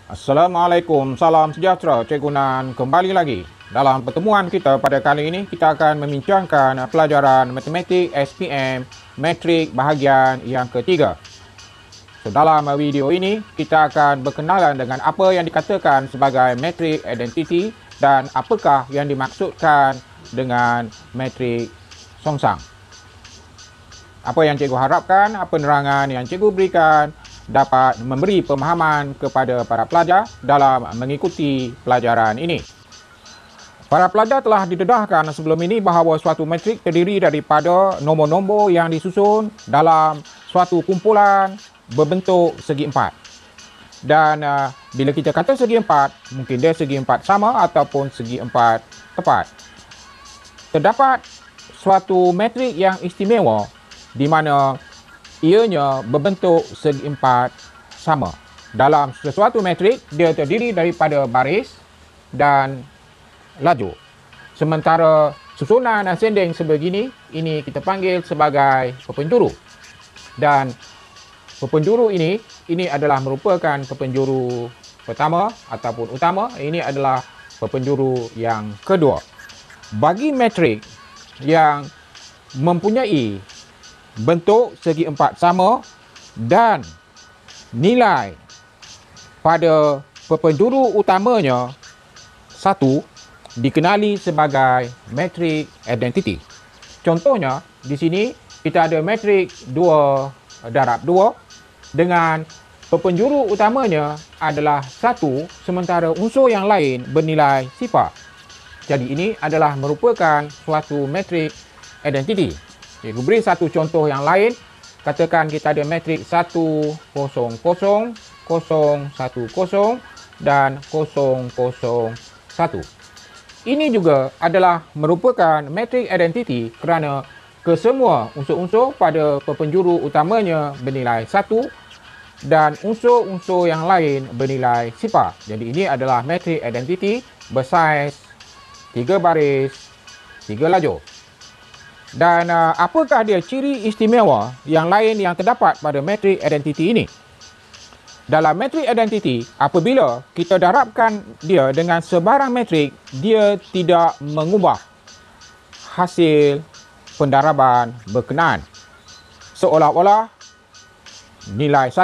Assalamualaikum, salam sejahtera Cikgu Nan kembali lagi. Dalam pertemuan kita pada kali ini, kita akan membincangkan pelajaran Matematik SPM Matrik bahagian yang ketiga. So, dalam video ini, kita akan berkenalan dengan apa yang dikatakan sebagai Matrik Identity dan apakah yang dimaksudkan dengan Matrik Songsang. Apa yang cikgu harapkan, penerangan yang cikgu berikan dapat memberi pemahaman kepada para pelajar dalam mengikuti pelajaran ini. Para pelajar telah didedahkan sebelum ini bahawa suatu matrik terdiri daripada nombor-nombor yang disusun dalam suatu kumpulan berbentuk segi empat. Dan bila kita kata segi empat, mungkin dia segi empat sama ataupun segi empat tepat. Terdapat suatu matrik yang istimewa di mana ianya berbentuk segi empat sama. Dalam sesuatu matrik, dia terdiri daripada baris dan lajur. Sementara susunan ascending sebegini, ini kita panggil sebagai perpenjuru. Dan perpenjuru ini adalah merupakan perpenjuru pertama ataupun utama. Ini adalah perpenjuru yang kedua. Bagi matrik yang mempunyai bentuk segi empat sama dan nilai pada perpenjuru utamanya 1 dikenali sebagai matrik identity. Contohnya di sini kita ada matrik 2 darab 2 dengan perpenjuru utamanya adalah 1 sementara unsur yang lain bernilai sifar. Jadi ini adalah merupakan suatu matrik identity. Cikgu beri satu contoh yang lain. Katakan kita ada matrik 1, 0, 0, 0, 1, 0 dan 0, 0, 1. Ini juga adalah merupakan matrik identity kerana kesemua unsur-unsur pada perpenjuru utamanya bernilai 1 dan unsur-unsur yang lain bernilai sifar. Jadi ini adalah matrik identity bersaiz 3 baris, 3 lajur. Dan apakah dia ciri istimewa yang lain yang terdapat pada matrik identity ini? Dalam matrik identity, apabila kita darabkan dia dengan sebarang matrik, dia tidak mengubah hasil pendaraban berkenaan. Seolah-olah nilai 1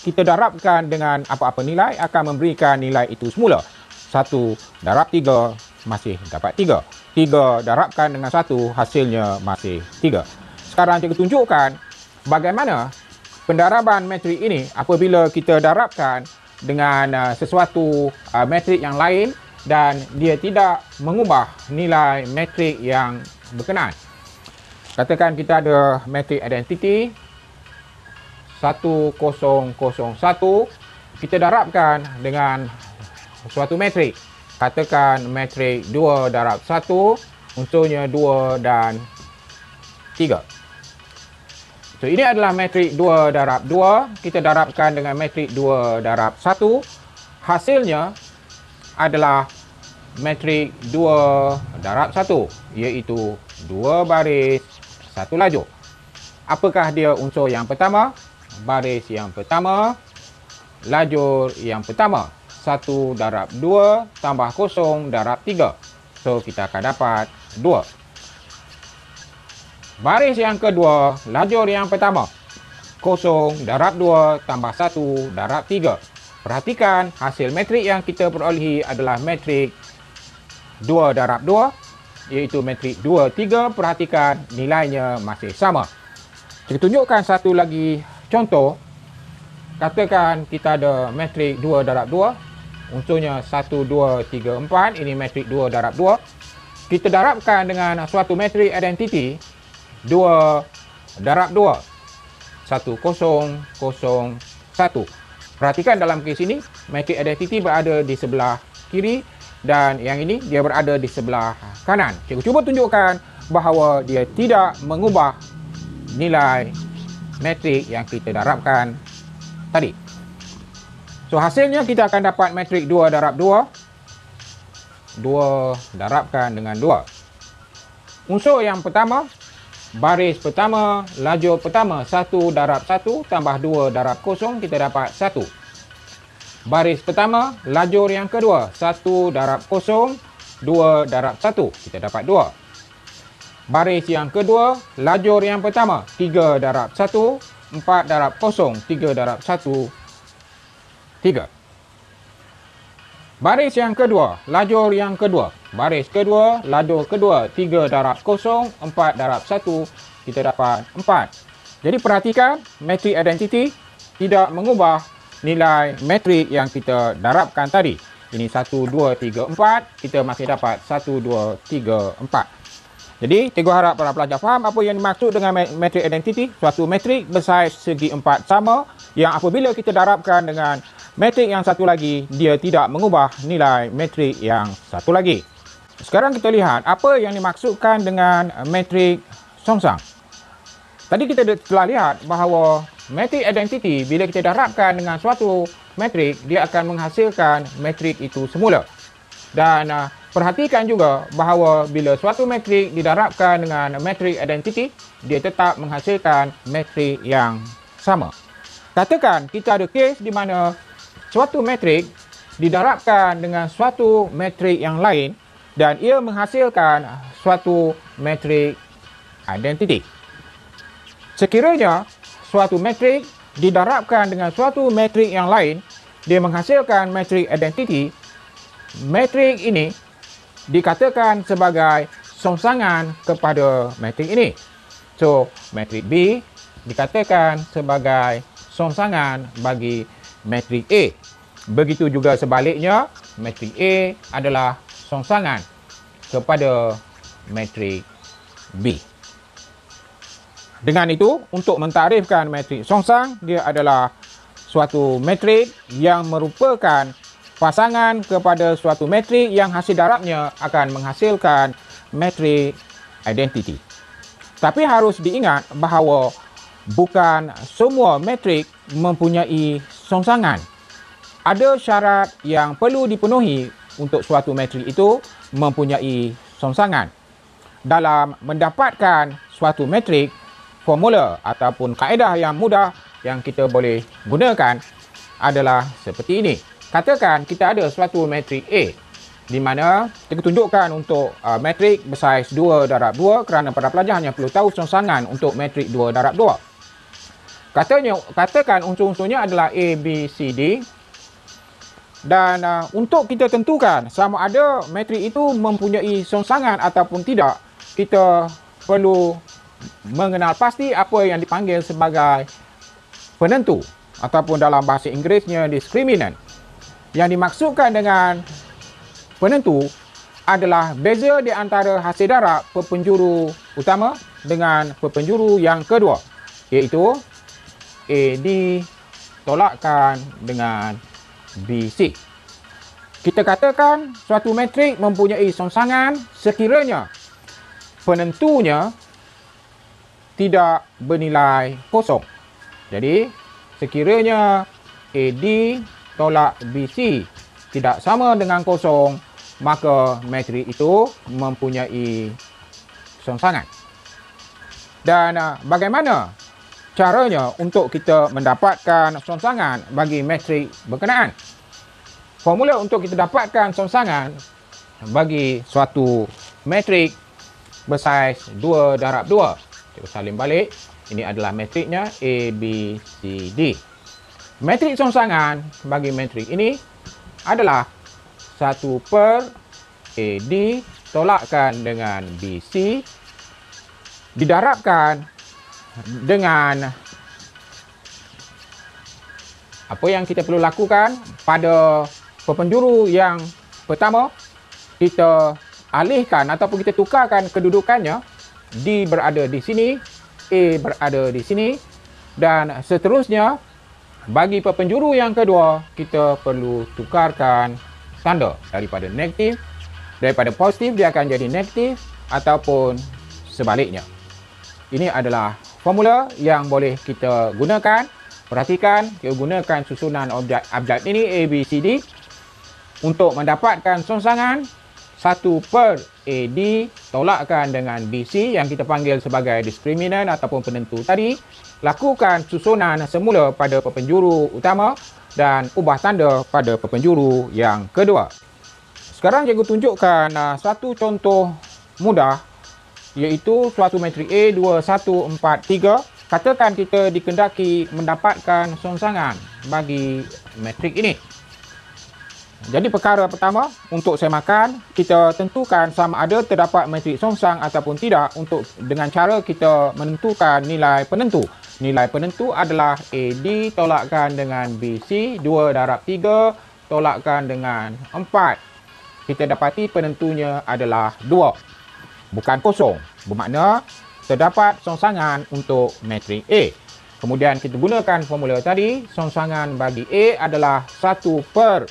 kita darabkan dengan apa-apa nilai akan memberikan nilai itu semula. 1 darab 3 masih dapat 3. 3 darabkan dengan 1 hasilnya masih 3. Sekarang cikgu tunjukkan bagaimana pendaraban matrik ini apabila kita darabkan dengan sesuatu matrik yang lain dan dia tidak mengubah nilai matrik yang berkenaan. Katakan kita ada matrik identity 1, 0, 0, 1. Kita darabkan dengan suatu matrik. Katakan matrik 2 darab 1, unsurnya 2 dan 3. So, ini adalah matrik 2 darab 2. Kita darabkan dengan matrik 2 darab 1. Hasilnya adalah matrik 2 darab 1, iaitu 2 baris, 1 lajur. Apakah dia unsur yang pertama? Baris yang pertama, lajur yang pertama. 1 darab 2 tambah 0 darab 3. So, kita akan dapat 2. Baris yang kedua, lajur yang pertama. 0 darab 2 tambah 1 darab 3. Perhatikan, hasil matrik yang kita perolehi adalah matrik 2 darab 2, iaitu matrik 2, 3. Perhatikan, nilainya masih sama. Kita tunjukkan satu lagi contoh. Katakan kita ada matrik 2 darab 2. Unsurnya 1, 2, 3, 4. Ini matrik 2 darab 2. Kita darabkan dengan suatu matrik identity 2 darab 2. 1, 0, 0, 1. Perhatikan dalam kes ini, matrik identity berada di sebelah kiri dan yang ini dia berada di sebelah kanan. Cikgu cuba tunjukkan bahawa dia tidak mengubah nilai matrik yang kita darabkan tadi. So, hasilnya kita akan dapat matrik 2 darab 2. 2 darabkan dengan 2. Unsur yang pertama, baris pertama, lajur pertama. 1 darab 1 tambah 2 darab 0, kita dapat 1. Baris pertama, lajur yang kedua, 1 darab 0, 2 darab 1. Kita dapat 2. Baris yang kedua, lajur yang pertama, 3 darab 1, 4 darab 0, 3 darab 1, 3. Baris yang kedua, lajur yang kedua. Baris kedua, lajur kedua, 3 darab 0, 4 darab 1, kita dapat 4. Jadi perhatikan, metrik identity tidak mengubah nilai metrik yang kita darabkan tadi. Ini 1, 2, 3, 4. Kita masih dapat 1, 2, 3, 4. Jadi, cikgu harap para pelajar faham apa yang dimaksud dengan metrik identity. Suatu metrik bersaiz segi 4 sama yang apabila kita darabkan dengan metrik yang satu lagi, dia tidak mengubah nilai metrik yang satu lagi. Sekarang kita lihat apa yang dimaksudkan dengan metrik songsang. Tadi kita telah lihat bahawa metrik identity bila kita darabkan dengan suatu metrik, dia akan menghasilkan metrik itu semula. Dan perhatikan juga bahawa bila suatu metrik didarabkan dengan metrik identity, dia tetap menghasilkan metrik yang sama. Katakan kita ada kes di mana suatu metrik didarabkan dengan suatu metrik yang lain dan ia menghasilkan suatu metrik identity. Sekiranya suatu metrik didarabkan dengan suatu metrik yang lain, dia menghasilkan metrik identity, metrik ini dikatakan sebagai songsangan kepada metrik ini. So, metrik B dikatakan sebagai songsangan bagi metrik A. Begitu juga sebaliknya, metrik A adalah songsangan kepada metrik B. Dengan itu, untuk mentarifkan metrik songsang, dia adalah suatu metrik yang merupakan pasangan kepada suatu metrik yang hasil darabnya akan menghasilkan metrik identity. Tapi harus diingat bahawa bukan semua metrik mempunyai songsangan. Ada syarat yang perlu dipenuhi untuk suatu metrik itu mempunyai songsangan. Dalam mendapatkan suatu metrik, formula ataupun kaedah yang mudah yang kita boleh gunakan adalah seperti ini. Katakan kita ada suatu metrik A di mana kita tunjukkan untuk metrik bersaiz 2 darab 2 kerana para pelajar hanya perlu tahu songsangan untuk metrik 2 darab 2. Katakan unsur-unsurnya adalah A, B, C, D. Dan untuk kita tentukan sama ada metrik itu mempunyai songsangan ataupun tidak, kita perlu mengenal pasti apa yang dipanggil sebagai penentu ataupun dalam bahasa Inggerisnya discriminant. Yang dimaksudkan dengan penentu adalah beza di antara hasil darab perpenjuru utama dengan perpenjuru yang kedua, iaitu AD tolakkan dengan BC. Kita katakan suatu metrik mempunyai songsangan sekiranya penentunya tidak bernilai kosong. Jadi, sekiranya AD tolak BC tidak sama dengan kosong, maka metrik itu mempunyai songsangan. Dan bagaimana caranya untuk kita mendapatkan songsangan bagi metrik berkenaan? Formula untuk kita dapatkan songsangan bagi suatu metrik bersaiz 2 darab 2. Kita salin balik. Ini adalah metriknya A, B, C, D. Metrik songsangan bagi metrik ini adalah 1 per AD tolakkan dengan BC didarabkan dengan apa yang kita perlu lakukan pada perpenjuru yang pertama, kita alihkan ataupun kita tukarkan kedudukannya. D berada di sini, A berada di sini, dan seterusnya bagi perpenjuru yang kedua kita perlu tukarkan tanda daripada positif dia akan jadi negatif ataupun sebaliknya. Ini adalah formula yang boleh kita gunakan. Perhatikan, kita gunakan susunan objek ini A, B, C, D untuk mendapatkan songsangan 1 per AD tolakkan dengan BC yang kita panggil sebagai discriminant ataupun penentu tadi. Lakukan susunan semula pada perpenjuru utama dan ubah tanda pada penjuru yang kedua. Sekarang cikgu tunjukkan satu contoh mudah, iaitu suatu metrik A 2, 1, 4, 3. Katakan kita dikehendaki mendapatkan songsangan bagi metrik ini. Jadi perkara pertama, untuk semakan, kita tentukan sama ada terdapat metrik songsang ataupun tidak dengan cara kita menentukan nilai penentu. Nilai penentu adalah AD tolakkan dengan BC, 2 darab 3 tolakkan dengan 4. Kita dapati penentunya adalah 2, bukan kosong. Bermakna terdapat songsangan untuk metrik A. Kemudian kita gunakan formula tadi. Songsangan bagi A adalah 1 per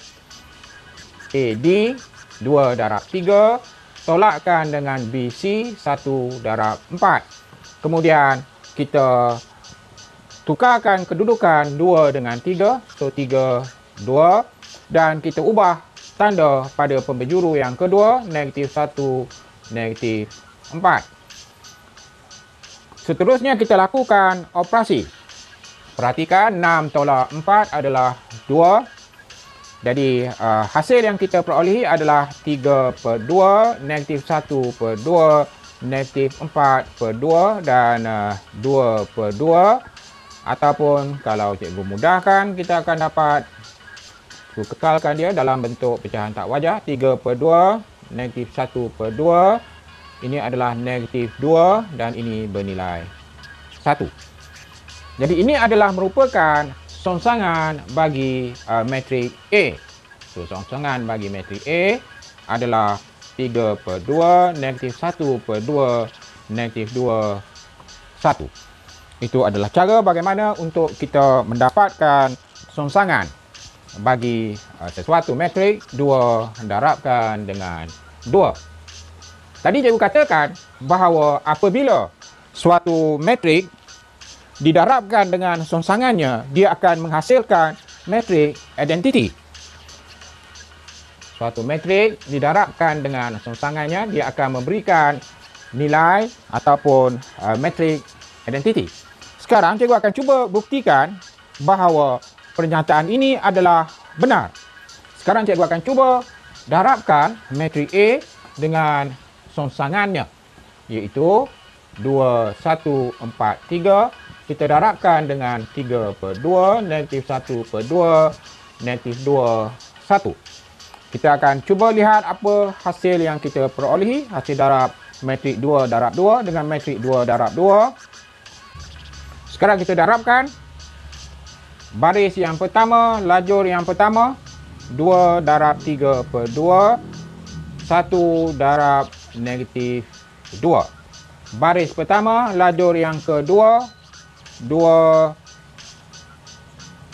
AD 2 darab 3 tolakkan dengan BC 1 darab 4. Kemudian kita tukarkan kedudukan 2 dengan 3. So 3, 2. Dan kita ubah tanda pada penjuru yang kedua, negatif 1, negatif 4. Seterusnya kita lakukan operasi. Perhatikan 6 tolak 4 adalah 2. Jadi hasil yang kita perolehi adalah 3 per 2, negatif 1 per 2, negatif 4 per 2 dan 2 per 2. Ataupun kalau cikgu mudahkan, kita akan dapat kekalkan dia dalam bentuk pecahan tak wajar. 3 per 2, negatif 1 per 2. Ini adalah negatif 2 dan ini bernilai 1. Jadi ini adalah merupakan songsangan bagi metrik A. So, songsangan bagi metrik A adalah 3 per 2, negatif 1 per 2, negatif 2, 1. Itu adalah cara bagaimana untuk kita mendapatkan songsangan bagi sesuatu metrik 2 darabkan dengan 2. Tadi cikgu katakan bahawa apabila suatu metrik didarabkan dengan songsangannya, dia akan menghasilkan metrik identiti. Suatu metrik didarabkan dengan songsangannya, dia akan memberikan nilai ataupun metrik identiti. Sekarang cikgu akan cuba buktikan bahawa pernyataan ini adalah benar. Sekarang cikgu akan cuba darabkan metrik A dengan songsangannya, iaitu 2, 1, 4, 3. Kita darabkan dengan 3 per 2, negatif 1 per 2, negatif 2, 1. Kita akan cuba lihat apa hasil yang kita perolehi. Hasil darab metrik 2 darab 2 dengan metrik 2 darab 2. Sekarang kita darabkan baris yang pertama, lajur yang pertama, 2 darab 3 per 2, 1 darab negatif 2. Baris pertama, lajur yang kedua, 2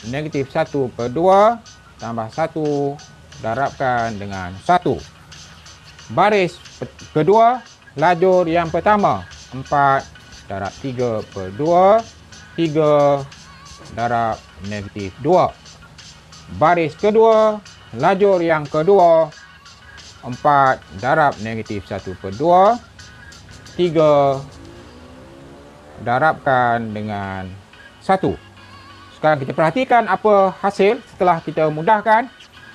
negatif 1 per 2 tambah 1 darabkan dengan 1. Baris kedua, lajur yang pertama, 4 darab 3 per 2, 3 darab negatif 2. Baris kedua, lajur yang kedua, 4 darab negatif 1 per 2, 3 darabkan dengan 1. Sekarang kita perhatikan apa hasil setelah kita mudahkan.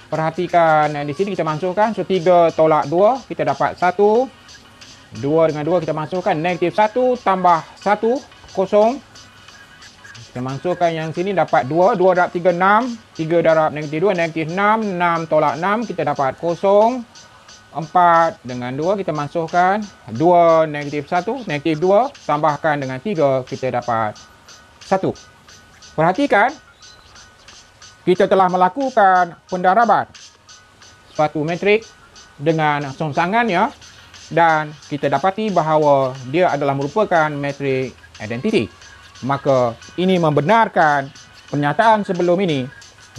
Perhatikan di sini kita masukkan. So 3 tolak 2, kita dapat 1. 2 dengan 2 kita masukkan. Negatif 1 tambah 1, kosong. Kita masukkan yang sini dapat 2. 2 darab 3, 6. 3 darab negatif 2, negatif 6. 6 tolak 6, kita dapat kosong. 4 dengan 2 kita masukkan. 2 negatif 1, negatif 2. Tambahkan dengan 3, kita dapat 1. Perhatikan, kita telah melakukan pendaraban suatu metrik dengan songsangannya dan kita dapati bahawa dia adalah merupakan metrik identiti. Maka ini membenarkan pernyataan sebelum ini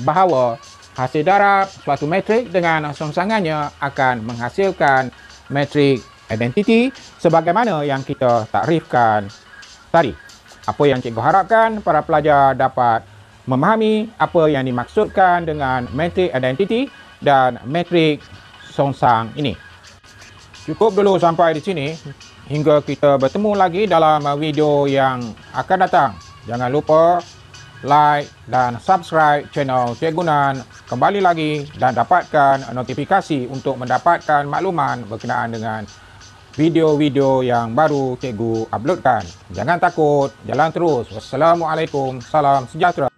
bahawa hasil darab suatu metrik dengan songsangannya akan menghasilkan metrik identiti sebagaimana yang kita takrifkan tadi. Apa yang cikgu harapkan para pelajar dapat memahami apa yang dimaksudkan dengan metrik identiti dan metrik songsang ini. Cukup dulu sampai di sini. Hingga kita bertemu lagi dalam video yang akan datang. Jangan lupa like dan subscribe channel Cikgu Nan kembali lagi dan dapatkan notifikasi untuk mendapatkan makluman berkenaan dengan video-video yang baru Cikgu uploadkan. Jangan takut, jalan terus. Wassalamualaikum, salam sejahtera.